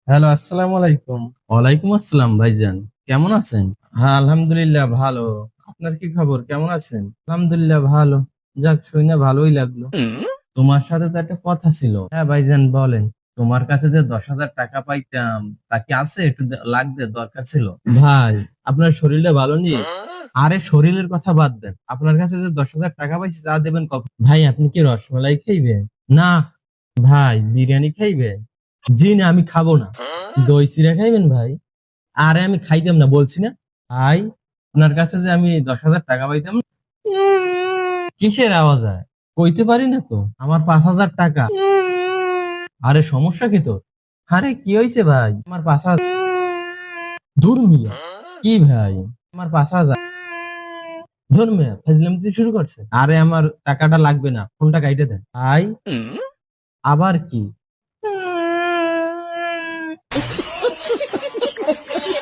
Hello, আসসালামু আলাইকুম। ওয়ালাইকুম আসসালাম ভাইজান। কেমন আছেন? হ্যাঁ, আলহামদুলিল্লাহ ভালো। আপনার কি খবর? কেমন আছেন? আলহামদুলিল্লাহ ভালো। যাক শুনে ভালোই লাগলো। তোমার সাথে তো একটা কথা ছিল। হ্যাঁ ভাইজান বলেন। তোমার কাছে যে 10,000 টাকা পাইতাম তা কি আছে? একটু লাগবে, দরকার ছিল। ভাই, আপনার শরীরটা ভালো নেই? আরে শরীরের কথা বাদ দেন। আপনার কাছে যে 10,000 টাকা পাইছি তা দেবেন কখন? ভাই আপনি কি রসমালাই খাইবেন? না ভাই, বিরিয়ানি খাইবেন? জি না, আমি খাবো না। দই চিড়া খাইবেন ভাই? আরে আমি খাইতাম না বলছি না। ভাই, আপনার কাছে যে আমি 10,000 টাকা পাইতাম না? কিসের আওয়াজ হয়? কইতে পারি না তো। আমার 5,000 টাকা। আরে সমস্যা কি তোর? আরে কি হয়েছে ভাই? আমার 5,000। ধুর মিয়া, কি ভাই? আমার 5,000। ধুর মিয়া, ফাজলামি দিতে শুরু করছে। আরে আমার টাকাটা লাগবে না, ফোনটা কাইটে দেন ভাই। আবার কি?